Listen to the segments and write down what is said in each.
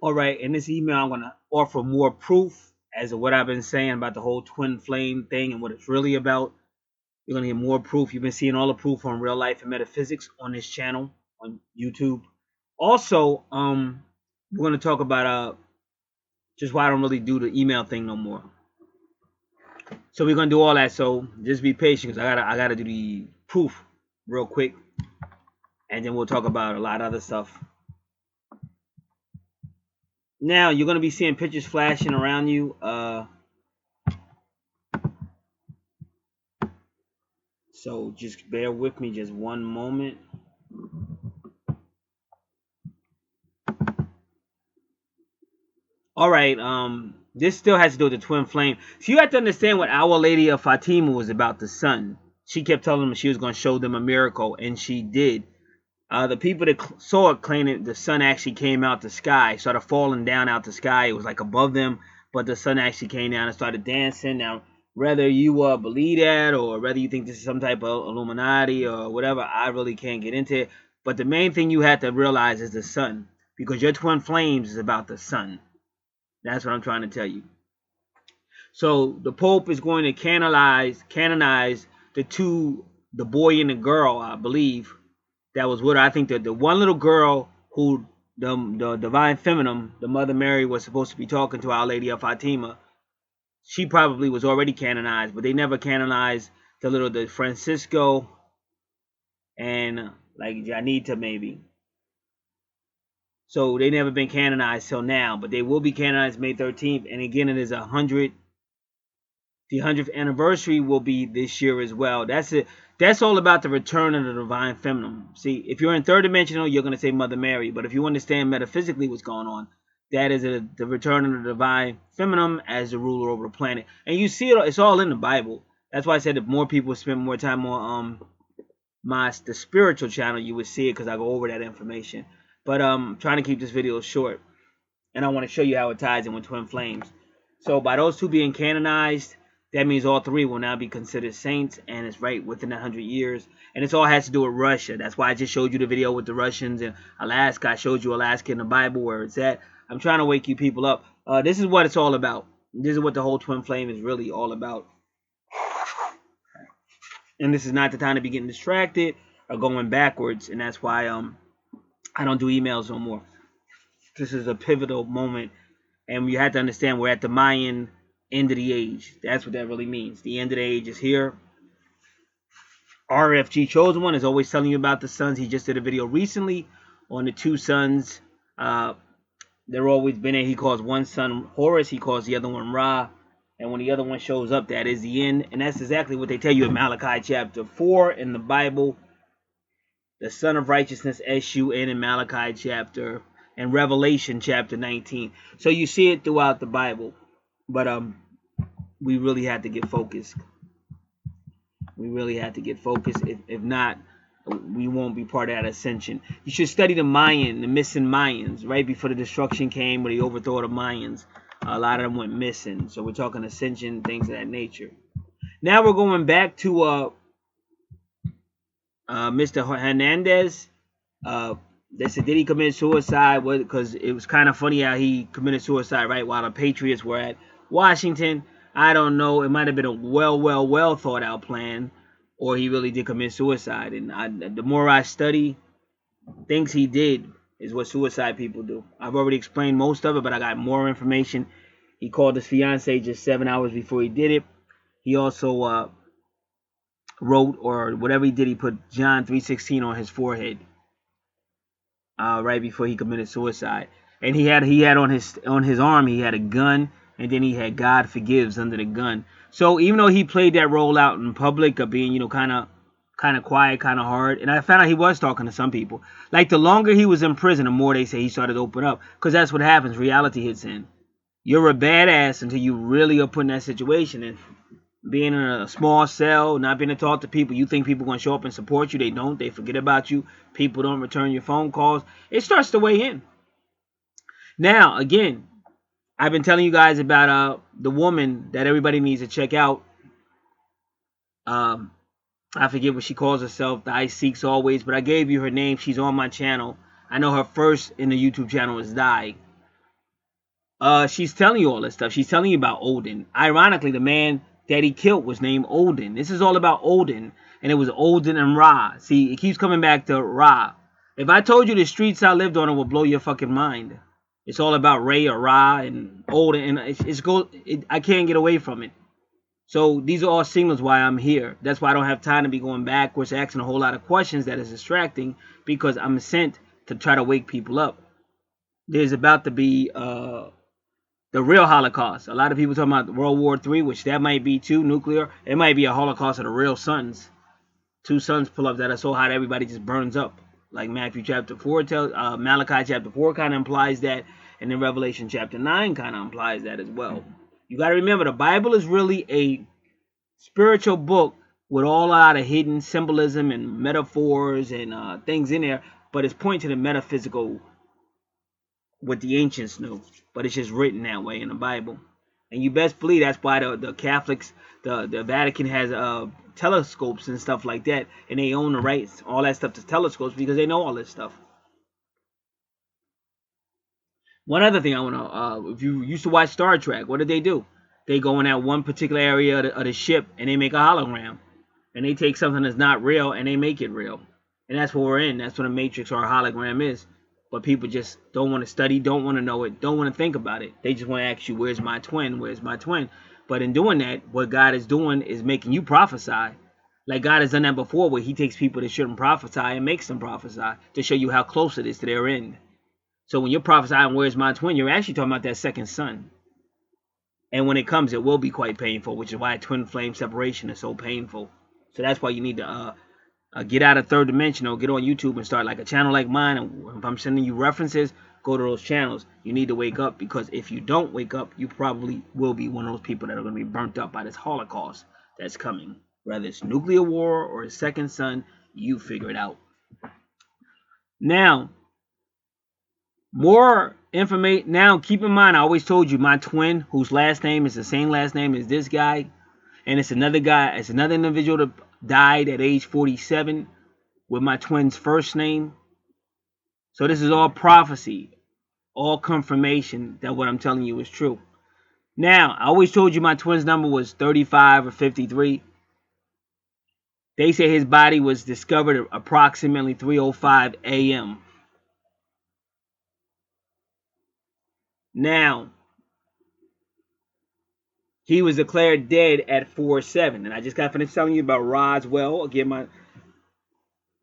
All right, in this email, I'm going to offer more proof as to what I've been saying about the whole twin flame thing and what it's really about. You're going to get more proof. You've been seeing all the proof on real life and metaphysics on this channel on YouTube. Also, we're going to talk about just why I don't really do the email thing no more. So we're going to do all that. So just be patient because I gotta do the proof real quick, and then we'll talk about a lot of other stuff. Now you're going to be seeing pictures flashing around you. So just bear with me just one moment. All right, this still has to do with the twin flame. So you have to understand what Our Lady of Fatima was about, the sun. She kept telling them she was going to show them a miracle, and she did. The people that saw it claimed that the sun actually came out the sky, started falling down out the sky. It was like above them, but the sun actually came down and started dancing. Now, whether you believe that or whether you think this is some type of Illuminati or whatever, I really can't get into it. But the main thing you have to realize is the sun, because your twin flames is about the sun. That's what I'm trying to tell you. So the Pope is going to canonize the boy and the girl, I believe, that was with her. I think that the one little girl who the divine feminine, the Mother Mary, was supposed to be talking to Our Lady of Fatima, she probably was already canonized, but they never canonized the Francisco and like Janita maybe. So they never been canonized till now, but they will be canonized May 13th. And again, it is the 100th anniversary will be this year as well. That's it. That's all about the return of the divine feminine. See, if you're in third dimensional, you're going to say Mother Mary. But if you understand metaphysically what's going on, that is the return of the divine feminine as the ruler over the planet. And you see it, it's all in the Bible. That's why I said if more people spend more time on the spiritual channel, you would see it, because I go over that information. But I'm trying to keep this video short, and I want to show you how it ties in with twin flames. So by those two being canonized, that means all three will now be considered saints, and it's right within 100 years. And this all has to do with Russia. That's why I just showed you the video with the Russians and Alaska. I showed you Alaska in the Bible where it's at. I'm trying to wake you people up. This is what it's all about. This is what the whole twin flame is really all about. And this is not the time to be getting distracted or going backwards. And that's why I don't do emails no more. This is a pivotal moment. And you have to understand we're at the Mayan end of the age. That's what that really means. The end of the age is here. RFG Chosen One is always telling you about the sons. He just did a video recently on the two sons. They're always been there. He calls one son Horus. He calls the other one Ra. And when the other one shows up, that is the end. And that's exactly what they tell you in Malachi chapter 4 in the Bible. The Son of Righteousness, S-U-N, in Malachi chapter and Revelation chapter 19. So you see it throughout the Bible. But we really have to get focused. We really have to get focused. If not, we won't be part of that ascension. You should study the missing Mayans, right before the destruction came, where they overthrew the Mayans. A lot of them went missing. So we're talking ascension, things of that nature. Now we're going back to Mr. Hernandez. They said, did he commit suicide? Because it was kind of funny how he committed suicide right while the Patriots were at Washington. I don't know. It might have been a well thought out plan, or he really did commit suicide. And the more I study, things he did is what suicide people do. I've already explained most of it, but I got more information. He called his fiance just 7 hours before he did it. He also wrote, or whatever he did, he put John 3:16 on his forehead right before he committed suicide. And he had on his arm, he had a gun, and then he had God forgives under the gun. So even though he played that role out in public of being, kind of quiet, kind of hard, and I found out he was talking to some people. Like, the longer he was in prison, the more they say he started to open up, because that's what happens. Reality hits in. You're a badass until you really are put in that situation. And being in a small cell, not being able to talk to people, you think people are going to show up and support you. They don't. They forget about you. People don't return your phone calls. It starts to weigh in. Now, again, I've been telling you guys about the woman that everybody needs to check out. I forget what she calls herself. The Ice Seeks Always. But I gave you her name. She's on my channel. I know her first in the YouTube channel is Di. she's telling you all this stuff. She's telling you about Odin. Ironically, the man that he killed was named Odin. This is all about Odin, and it was Odin and Ra. See, it keeps coming back to Ra. If I told you the streets I lived on, it would blow your fucking mind. It's all about Ray or Ra and Odin, and I can't get away from it. So these are all signals why I'm here. That's why I don't have time to be going backwards, asking a whole lot of questions that is distracting, because I'm sent to try to wake people up. There's about to be the real Holocaust. A lot of people talking about World War III, which that might be too, nuclear. It might be a Holocaust of the real suns. 2 suns pull up that are so hot everybody just burns up. Like Matthew chapter 4 tells, Malachi chapter 4 kind of implies that, and then Revelation chapter 9 kind of implies that as well. You got to remember, the Bible is really a spiritual book with all a lot of hidden symbolism and metaphors and things in there, but it's pointing to the metaphysical, what the ancients knew, but it's just written that way in the Bible. And you best believe that's why the Catholics, the Vatican has telescopes and stuff like that, and they own the rights, all that stuff to telescopes, because they know all this stuff. One other thing I want to, if you used to watch Star Trek, what did they do? They go in that one particular area of the ship, and they make a hologram. And they take something that's not real, and they make it real. And that's what we're in. That's what a matrix or a hologram is. But people just don't want to study, don't want to know it, don't want to think about it. They just want to ask you, where's my twin? Where's my twin? But in doing that, what God is doing is making you prophesy. Like God has done that before, where he takes people that shouldn't prophesy and makes them prophesy to show you how close it is to their end. So when you're prophesying, where's my twin, you're actually talking about that second son. And when it comes, it will be quite painful, which is why twin flame separation is so painful. So that's why you need to get out of third dimension, or get on YouTube and start like a channel like mine. And if I'm sending you references, go to those channels. You need to wake up, because if you don't wake up, you probably will be one of those people that are going to be burnt up by this Holocaust that's coming. Whether it's nuclear war or a second son, you figure it out. Now, more information. Now, keep in mind, I always told you my twin, whose last name is the same last name as this guy, and it's another guy, it's another individual that died at age 47 with my twin's first name. So this is all prophecy, all confirmation that what I'm telling you is true. Now, I always told you my twin's number was 35 or 53. They say his body was discovered at approximately 3:05 a.m. Now, he was declared dead at 4:07. And I just got finished telling you about Roswell. Again, my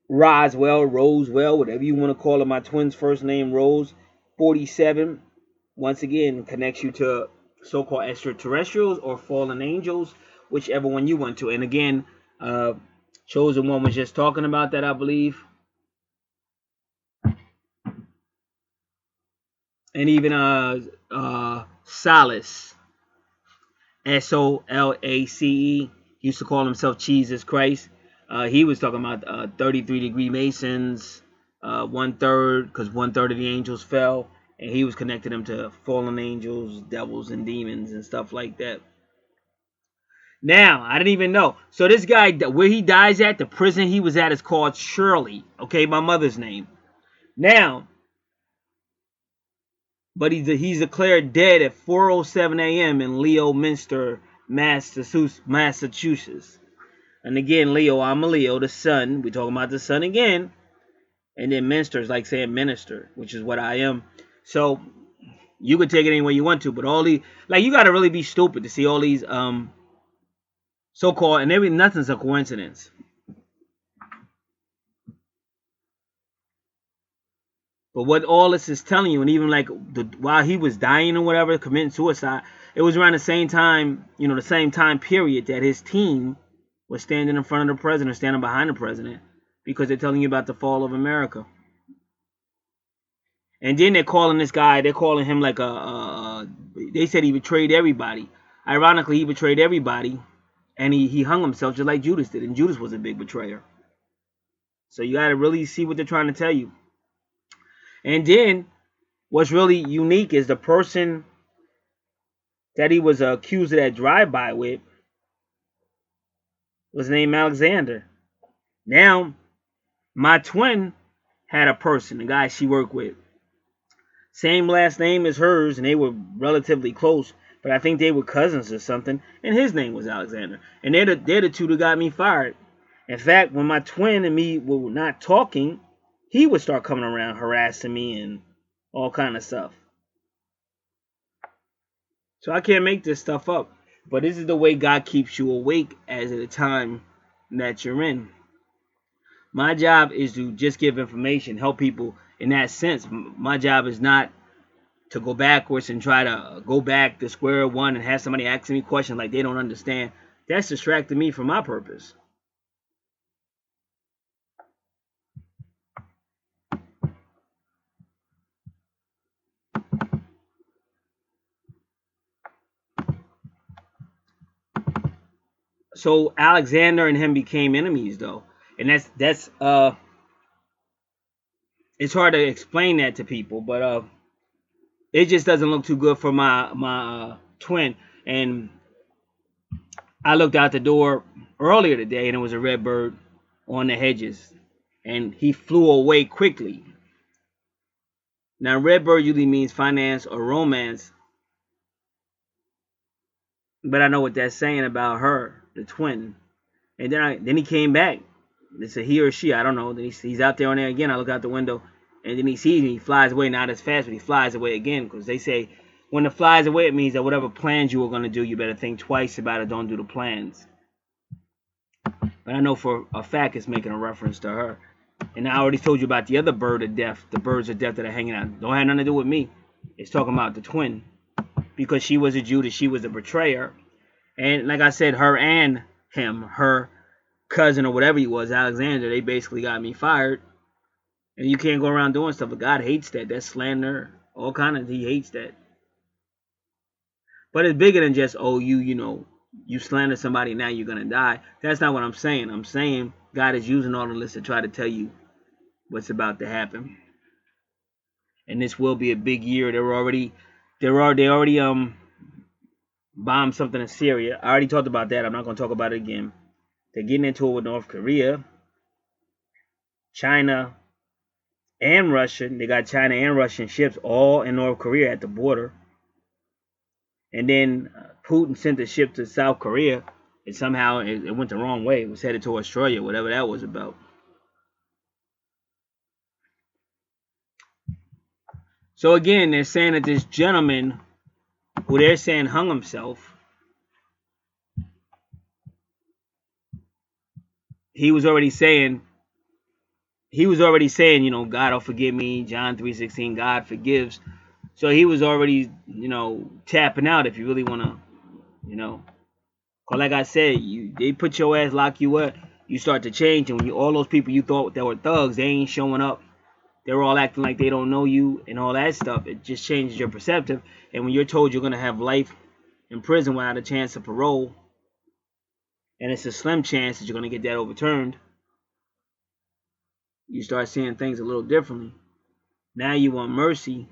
Roswell, Rosewell, whatever you want to call it. My twin's first name, Rose. 47, once again, connects you to so-called extraterrestrials or fallen angels, whichever one you want to. And again, Chosen One was just talking about that, I believe. And even Solace, Solace, used to call himself Jesus Christ. He was talking about 33-degree Masons, 1/3, because 1/3 of the angels fell, and he was connecting them to fallen angels, devils, and demons and stuff like that. Now, I didn't even know. So this guy, where he dies at, the prison he was at, is called Shirley. Okay, my mother's name. Now, but he's declared dead at 4:07 a.m. in Leominster, Massachusetts. And again, Leo, I'm a Leo, the sun. We're talking about the sun again. And then Minster is like saying minister, which is what I am. So you could take it any way you want to, but all these, like, you got to really be stupid to see all these so-called, and nothing's a coincidence. But what all this is telling you, and even like while he was dying or whatever, committing suicide, it was around the same time, the same time period that his team was standing in front of the president, standing behind the president, because they're telling you about the fall of America. And then they're calling this guy, they're calling him like they said he betrayed everybody. Ironically, he betrayed everybody, and he hung himself just like Judas did, and Judas was a big betrayer. So you got to really see what they're trying to tell you. And then what's really unique is the person that he was accused of that drive-by with was named Alexander. Now, my twin had a person, the guy she worked with, Same last name as hers, and they were relatively close. But I think they were cousins or something, and his name was Alexander. And they're the two that got me fired. In fact, when my twin and me were not talking, he would start coming around harassing me and all kind of stuff. So I can't make this stuff up. But this is the way God keeps you awake as at the time that you're in. My job is to just give information, help people in that sense. My job is not to go backwards and try to go back to square one and have somebody asking me questions like they don't understand. That's distracting me from my purpose. So Alexander and him became enemies though. And that's it's hard to explain that to people, but it just doesn't look too good for my twin. And I looked out the door earlier today and it was a red bird on the hedges and he flew away quickly. Now red bird usually means finance or romance, but I know what that's saying about her, the twin. And then he came back. It's a he or she, I don't know. Then he's out there on there again. I look out the window, and then he sees me. He flies away, not as fast, but he flies away again. Because they say when it flies away, it means that whatever plans you were going to do, you better think twice about it. Don't do the plans. But I know for a fact it's making a reference to her. And I already told you about the other bird of death, the birds of death that are hanging out. Don't have nothing to do with me. It's talking about the twin. Because she was a Judas, she was a betrayer. And like I said, her and him, her cousin or whatever he was, Alexander, they basically got me fired. And you can't go around doing stuff, but God hates that. That's slander. All kind of, he hates that. But it's bigger than just, oh, you slander somebody, now you're going to die. That's not what I'm saying. I'm saying God is using all of this to try to tell you what's about to happen. And this will be a big year. They already bombed something in Syria. I already talked about that. I'm not going to talk about it again. They're getting into it with North Korea, China, and Russia. They got China and Russian ships all in North Korea at the border. And then Putin sent a ship to South Korea, and somehow it went the wrong way. It was headed to Australia, whatever that was about. So again, they're saying that this gentleman, who they're saying hung himself, he was already saying, God will forgive me, John 3:16, God forgives. So he was already, tapping out if you really want to, Cause like I said, they put your ass, lock you up, you start to change, and when all those people you thought that were thugs, they ain't showing up. They're all acting like they don't know you and all that stuff. It just changes your perspective. And when you're told you're gonna have life in prison without a chance of parole, and it's a slim chance that you're gonna get that overturned, you start seeing things a little differently. Now you want mercy,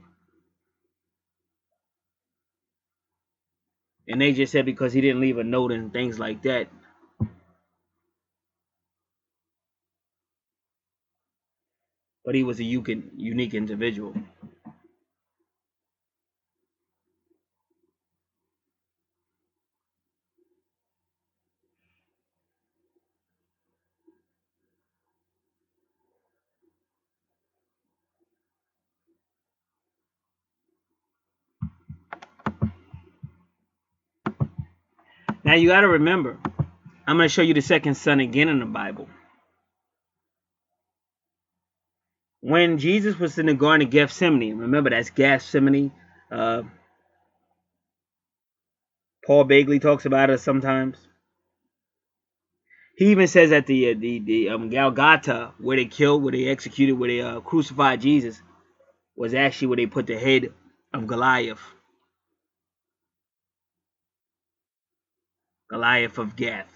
and they just said because he didn't leave a note and things like that. But he was a unique individual. Now you got to remember, I'm going to show you the second son again in the Bible. When Jesus was in the Garden of Gethsemane, remember that's Gethsemane. Paul Bagley talks about it sometimes. He even says that the Golgotha, where they executed, where they crucified Jesus, was actually where they put the head of Goliath of Gath.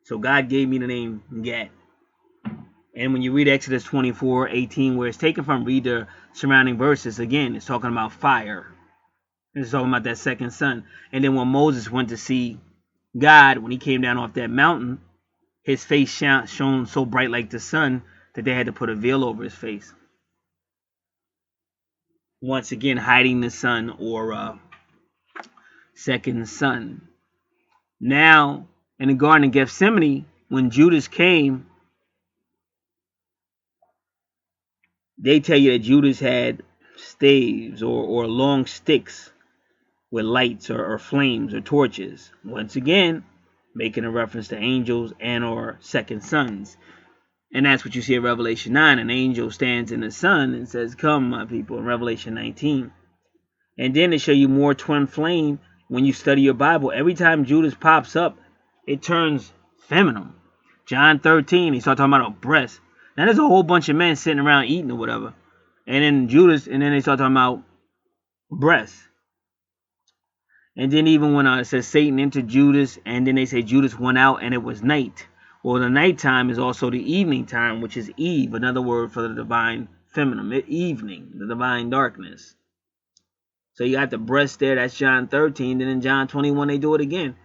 So God gave me the name Gath. And when you read Exodus 24:18, where it's taken from, read the surrounding verses. Again, it's talking about fire. It's talking about that second son. And then when Moses went to see God, when he came down off that mountain, his face shone so bright like the sun that they had to put a veil over his face. once again hiding the sun, or second son. Now, in the Garden of Gethsemane, when Judas came, they tell you that Judas had staves, or long sticks with lights, or flames or torches. Once again, making a reference to angels and or second sons. And that's what you see in Revelation 9. An angel stands in the sun and says, "Come, my people," in Revelation 19. And then they show you more twin flame when you study your Bible. Every time Judas pops up, it turns feminine. John 13, he start talking about a breast. Now there's a whole bunch of men sitting around eating or whatever. And then Judas, and then they start talking about breasts. And then even when it says Satan entered Judas, and then they say Judas went out and it was night. Well, the nighttime is also the evening time, which is Eve, another word for the divine feminine, evening, the divine darkness. So you got the breast there, that's John 13. Then in John 21, they do it again.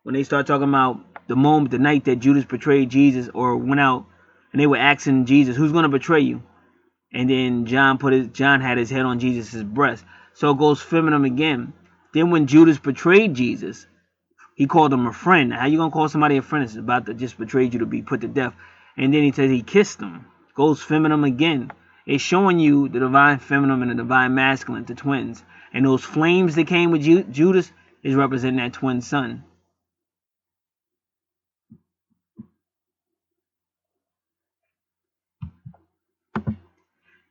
When they start talking about the moment, the night that Judas betrayed Jesus, or went out, and they were asking Jesus, "Who's going to betray you?" And then John had his head on Jesus' breast. So it goes feminine again. Then when Judas betrayed Jesus, he called him a friend. How you gonna call somebody a friend? It's about to just betray you to be put to death. And then he says he kissed him. Goes feminine again. It's showing you the divine feminine and the divine masculine, the twins. And those flames that came with Judas is representing that twin son.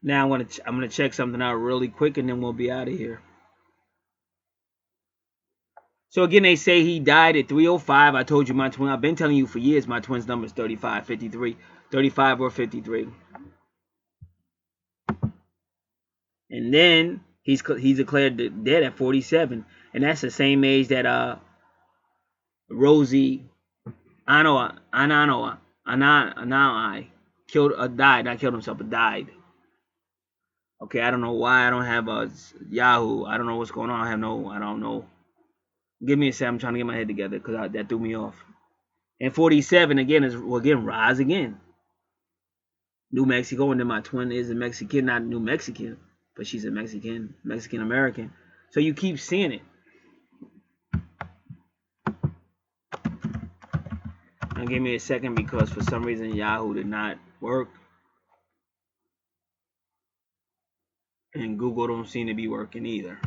Now I'm gonna check something out really quick, and then we'll be out of here. So again, they say he died at 3:05. I told you my twin. I've been telling you for years my twin's number is 35, 53, 35 or 53. And then he's declared dead at 47, and that's the same age that Rosie Ananoi died. Not killed himself, but died. Okay, I don't know why I don't have a Yahoo. I don't know what's going on. I don't know. Give me a second. I'm trying to get my head together because that threw me off. And 47 again is rise again. New Mexico, and then my twin is a Mexican, not New Mexican, but she's a Mexican American. So you keep seeing it. Now give me a second because for some reason Yahoo did not work. And Google don't seem to be working either.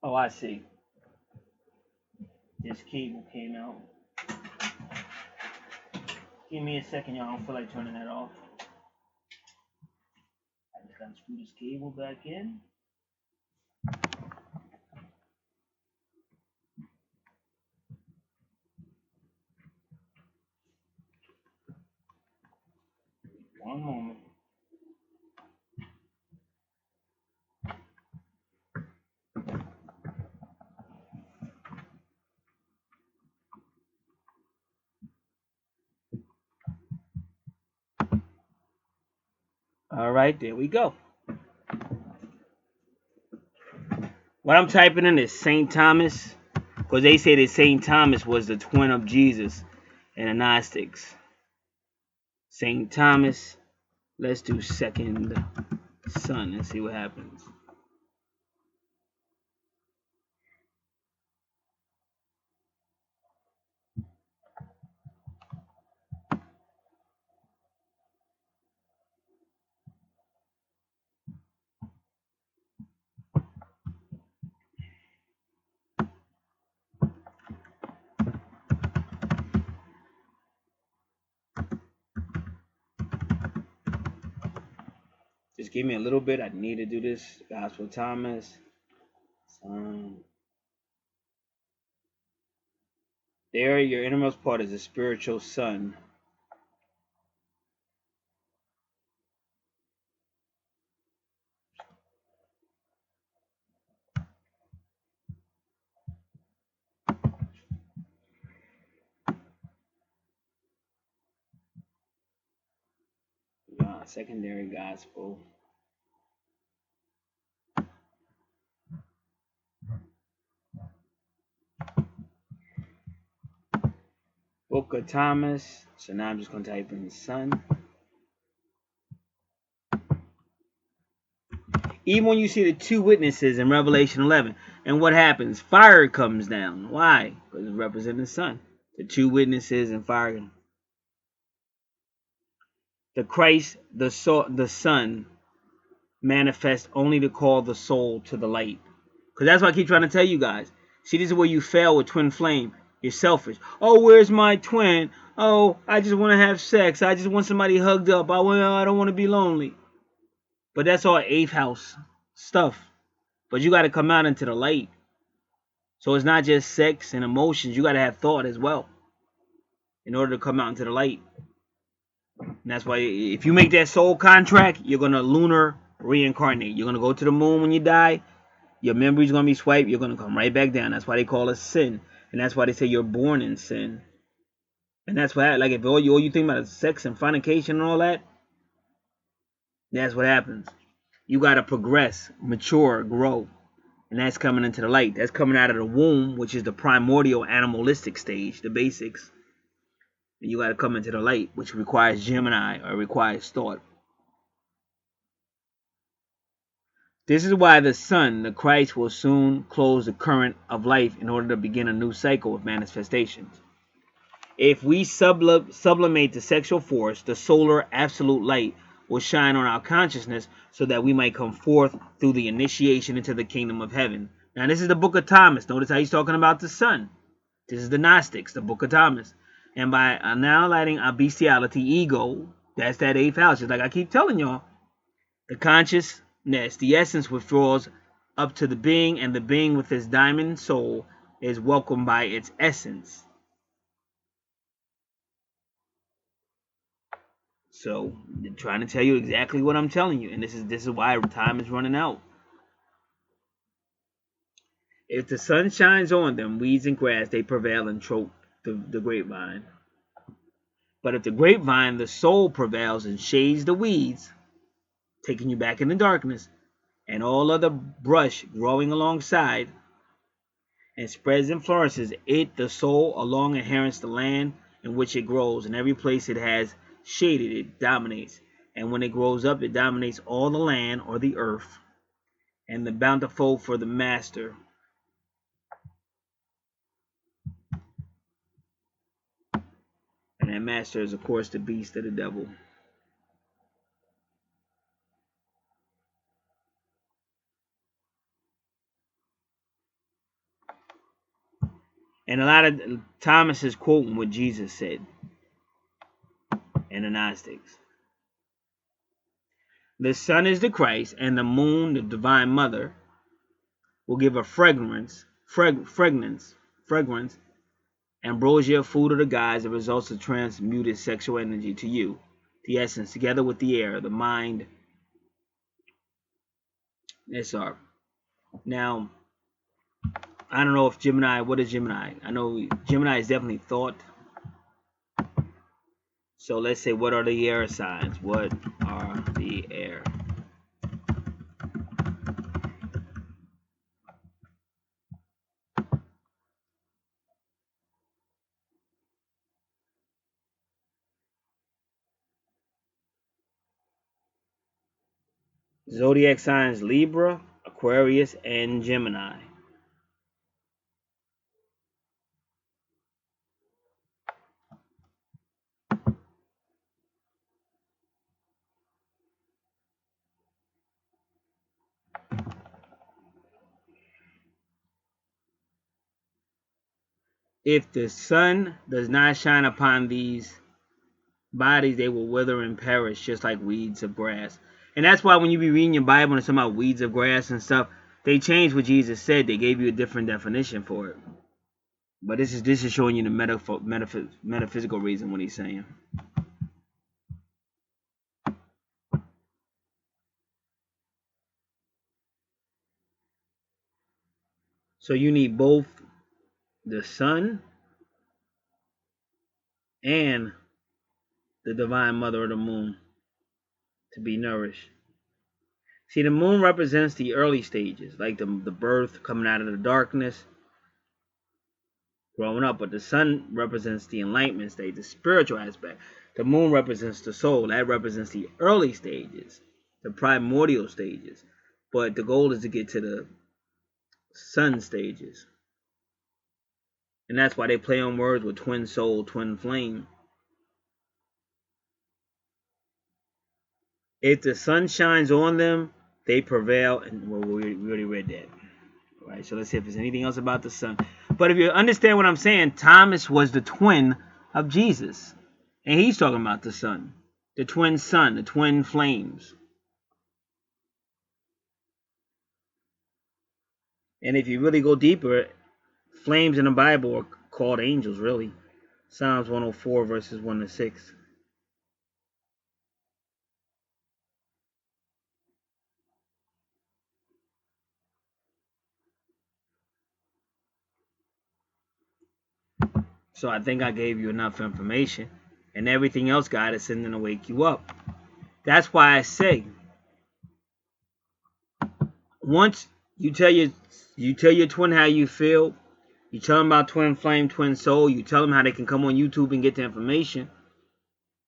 Oh, I see. This cable came out. Give me a second, y'all. I don't feel like turning that off. I just gotta screw this cable back in. One moment. All right, there we go. What I'm typing in is St. Thomas, because they say that St. Thomas was the twin of Jesus and the Gnostics. St. Thomas, let's do second son and see what happens. Just give me a little bit. I need to do this. Gospel Thomas. There, your innermost part is a spiritual son. Secondary gospel. Book of Thomas. So now I'm just going to type in son. Even when you see the two witnesses in Revelation 11, and what happens? Fire comes down. Why? Because it's representing the sun. The two witnesses and fire. The Christ, the Son, manifests only to call the soul to the light. Because that's what I keep trying to tell you guys. See, this is where you fail with twin flame. You're selfish. Oh, where's my twin? Oh, I just want to have sex. I just want somebody hugged up. I don't want to be lonely. But that's all eighth house stuff. But you got to come out into the light. So it's not just sex and emotions. You got to have thought as well in order to come out into the light. And that's why if you make that soul contract, you're going to lunar reincarnate. You're going to go to the moon when you die. Your memory's going to be swiped. You're going to come right back down. That's why they call it sin. And that's why they say you're born in sin. And that's why, like, if all you think about is sex and fornication and all that, that's what happens. You got to progress, mature, grow. And that's coming into the light. That's coming out of the womb, which is the primordial animalistic stage, the basics. And you got to come into the light, which requires Gemini or requires thought. This is why the Son, the Christ, will soon close the current of life in order to begin a new cycle of manifestations. If we sublimate the sexual force, the solar absolute light will shine on our consciousness so that we might come forth through the initiation into the kingdom of heaven. Now, this is the book of Thomas. Notice how he's talking about the sun. This is the Gnostics, the book of Thomas. And by annihilating our bestiality, ego, that's that eighth house. Just like I keep telling y'all, the consciousness, the essence withdraws up to the being, and the being with its diamond soul is welcomed by its essence. So, I'm trying to tell you exactly what I'm telling you, and this is why time is running out. If the sun shines on them, weeds and grass, they prevail and choke the grapevine. But if the grapevine, the soul, prevails and shades the weeds, taking you back in the darkness, and all other brush growing alongside, and spreads and flourishes, it, the soul, along inherits the land in which it grows, and every place it has shaded, it dominates. And when it grows up, it dominates all the land or the earth, and the bountiful for the master. And that master is, of course, the beast of the devil. And a lot of Thomas is quoting what Jesus said in the Gnostics. The sun is the Christ, and the moon, the divine mother, will give a fragrance, ambrosia, food of the gods, that results of transmuted sexual energy to you, the essence, together with the air, the mind. Now, I don't know if Gemini, what is Gemini? I know Gemini is definitely thought. So let's say, what are the air signs? What are the air? Zodiac signs: Libra, Aquarius, and Gemini. If the sun does not shine upon these bodies, they will wither and perish, just like weeds of grass. And that's why when you be reading your Bible and it's talking about weeds of grass and stuff, they changed what Jesus said. They gave you a different definition for it. But this is showing you the metaphysical reason what he's saying. So you need both the sun and the divine mother of the moon to be nourished. See, the moon represents the early stages, like the birth, coming out of the darkness, growing up. But the sun represents the enlightenment stage, the spiritual aspect. The moon represents the soul. That represents the early stages, the primordial stages. But the goal is to get to the sun stages. And that's why they play on words with twin soul, twin flame. If the sun shines on them, they prevail. And well, we already read that. All right, so let's see if there's anything else about the sun. But if you understand what I'm saying, Thomas was the twin of Jesus. And he's talking about the sun. The twin sun, the twin flames. And if you really go deeper, flames in the Bible are called angels, really. Psalms 104, verses 1 to 6. So I think I gave you enough information. And everything else God is sending to wake you up. That's why I say, once you tell your twin how you feel, you tell them about twin flame, twin soul, you tell them how they can come on YouTube and get the information.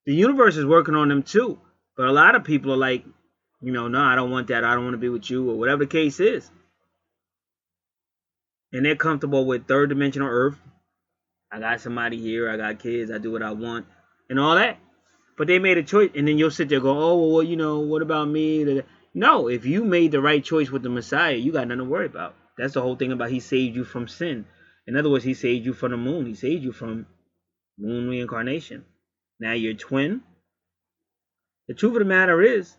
The universe is working on them too. But a lot of people are like, no, I don't want that. I don't want to be with you, or whatever the case is. And they're comfortable with third dimensional earth. I got somebody here. I got kids. I do what I want and all that. But they made a choice. And then you'll sit there and go, oh, well, what about me? No, if you made the right choice with the Messiah, you got nothing to worry about. That's the whole thing about he saved you from sin. In other words, he saved you from the moon. He saved you from moon reincarnation. Now you're twin. The truth of the matter is,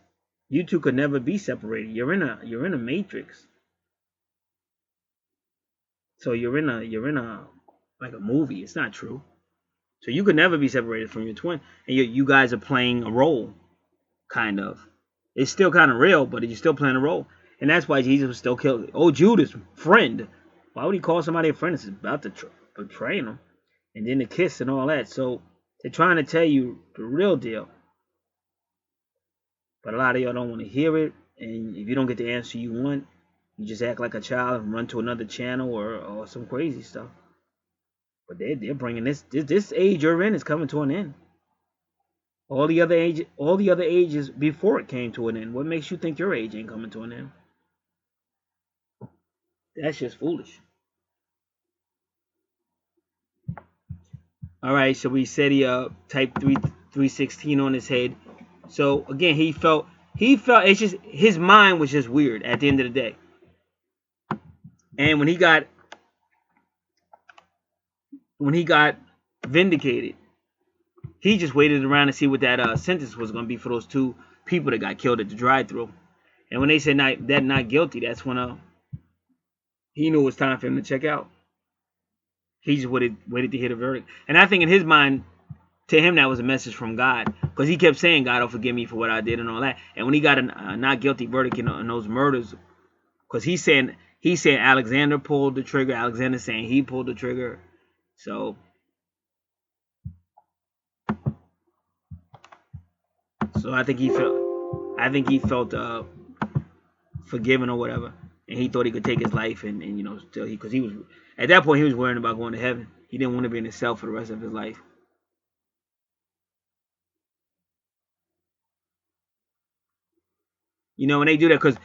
you two could never be separated. You're in a matrix. So you're in a like a movie. It's not true. So you could never be separated from your twin. And you guys are playing a role, kind of. It's still kind of real, but you're still playing a role. And that's why Jesus was still killed. Oh, Judas, friend. Why would he call somebody a friend? It's about to betray him. And then the kiss and all that. So they're trying to tell you the real deal. But a lot of y'all don't want to hear it. And if you don't get the answer you want, you just act like a child and run to another channel or some crazy stuff. But they're bringing this age you're in is coming to an end. All the other ages before it came to an end. What makes you think your age ain't coming to an end? That's just foolish. All right, so we said he typed 316 on his head. So again, he felt it's just his mind was just weird at the end of the day. And when he got vindicated, he just waited around to see what that sentence was going to be for those two people that got killed at the drive-thru. And when they said not guilty, that's when he knew it was time for him to check out. He just waited to hear the verdict. And I think in his mind, to him, that was a message from God. Because he kept saying, God will forgive me for what I did and all that. And when he got a not guilty verdict in those murders, because he's saying Alexander pulled the trigger. Alexander's saying he pulled the trigger. So I think he felt forgiven or whatever. And he thought he could take his life and still because he was at that point he was worrying about going to heaven. He didn't want to be in his cell for the rest of his life. And they do that because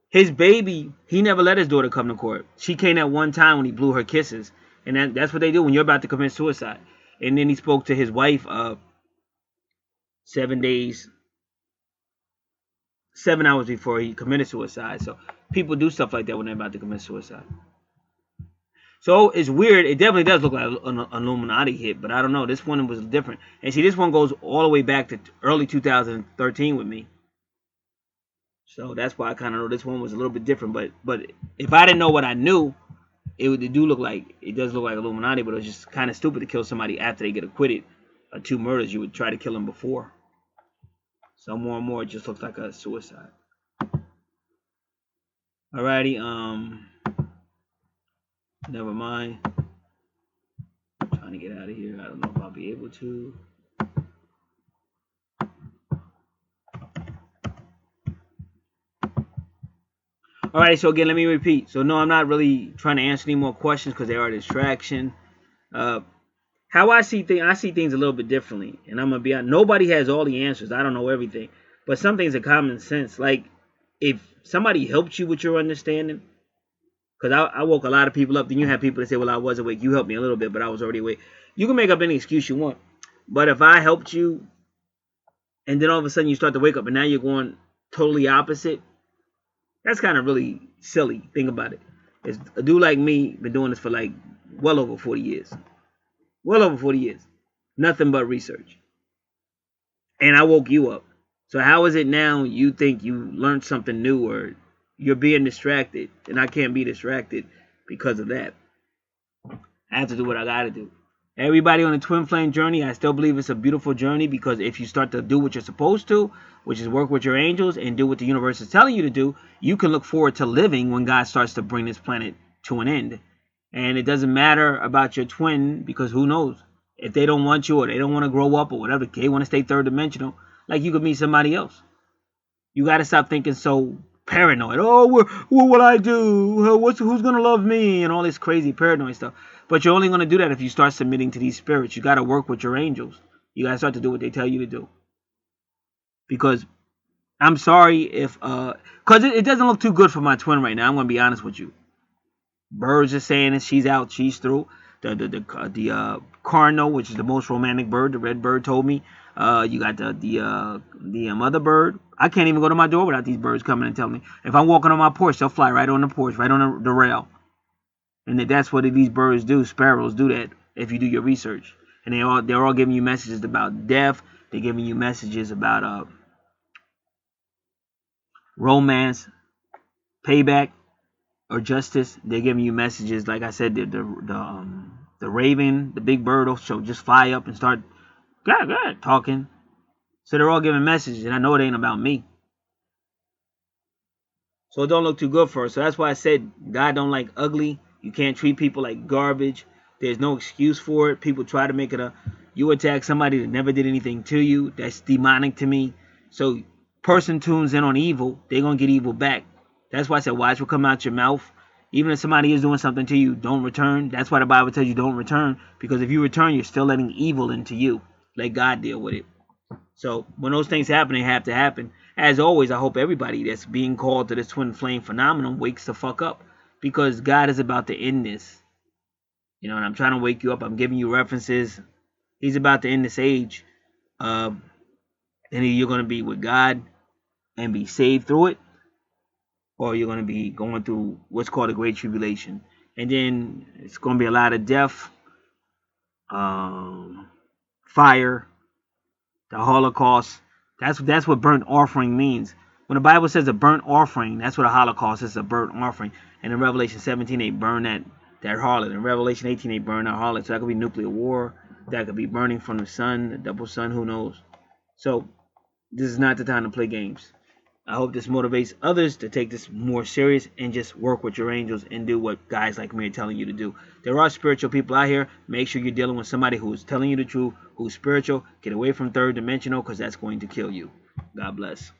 his baby, he never let his daughter come to court. She came at one time when he blew her kisses. And that's what they do when you're about to commit suicide. And then he spoke to his wife 7 hours before he committed suicide. So people do stuff like that when they're about to commit suicide. So it's weird. It definitely does look like an Illuminati hit, but I don't know. This one was different. And see, this one goes all the way back to early 2013 with me. So that's why I kind of know this one was a little bit different. But if I didn't know what I knew, it does look like Illuminati, but it was just kind of stupid to kill somebody after they get acquitted of 2 murders. You would try to kill them before. So more and more, it just looks like a suicide. Alrighty, never mind. I'm trying to get out of here. I don't know if I'll be able to. Alright, so again, let me repeat. So no, I'm not really trying to answer any more questions because they are a distraction. How I see things a little bit differently, and I'm gonna be honest. Nobody has all the answers. I don't know everything, but some things are common sense. Like if somebody helped you with your understanding, because I woke a lot of people up. Then you have people that say, well, I was awake. You helped me a little bit, but I was already awake. You can make up any excuse you want. But if I helped you, and then all of a sudden you start to wake up, and now you're going totally opposite, that's kind of really silly. Think about it. It's a dude like me been doing this for like well over 40 years. Well over 40 years. Nothing but research. And I woke you up. So how is it now you think you learned something new, or you're being distracted, and I can't be distracted because of that? I have to do what I gotta do. Everybody on the twin flame journey, I still believe it's a beautiful journey, because if you start to do what you're supposed to, which is work with your angels and do what the universe is telling you to do, you can look forward to living when God starts to bring this planet to an end. And it doesn't matter about your twin, because who knows? If they don't want you, or they don't want to grow up, or whatever, they want to stay third dimensional, like you could meet somebody else. You got to stop thinking so paranoid. Oh, what will I do? Who's going to love me? And all this crazy paranoid stuff. But you're only going to do that if you start submitting to these spirits. You got to work with your angels. You got to start to do what they tell you to do. Because I'm sorry if, because it doesn't look too good for my twin right now. I'm going to be honest with you. Birds are saying that she's out, she's through. The cardinal, which is the most romantic bird, the red bird, told me. You got the mother bird. I can't even go to my door without these birds coming and telling me. If I'm walking on my porch, they'll fly right on the porch, right on the rail. And that's what these birds do. Sparrows do that if you do your research. And they're all giving you messages about death. They're giving you messages about romance, payback, or justice. They're giving you messages, like I said, the raven, the big bird, will just fly up and start talking. So they're all giving messages, and I know it ain't about me. So it don't look too good for her. So that's why I said God don't like ugly. You can't treat people like garbage. There's no excuse for it. People try to make it you attack somebody that never did anything to you. That's demonic to me. So person tunes in on evil, they're going to get evil back. That's why I said watch what come out your mouth. Even if somebody is doing something to you, don't return. That's why the Bible tells you don't return. Because if you return, you're still letting evil into you. Let God deal with it. So when those things happen, they have to happen. As always, I hope everybody that's being called to this twin flame phenomenon wakes the fuck up. Because God is about to end this. You know, and I'm trying to wake you up. I'm giving you references. He's about to end this age. And you're going to be with God and be saved through it. Or you're going to be going through what's called a great tribulation. And then it's going to be a lot of death, fire, the Holocaust. That's what burnt offering means. When the Bible says a burnt offering, that's what a Holocaust is, a burnt offering. And in Revelation 17, they burn that harlot. In Revelation 18, they burn that harlot. So that could be nuclear war. That could be burning from the sun, the double sun, who knows. So this is not the time to play games. I hope this motivates others to take this more serious and just work with your angels and do what guys like me are telling you to do. There are spiritual people out here. Make sure you're dealing with somebody who's telling you the truth, who's spiritual. Get away from third dimensional, because that's going to kill you. God bless.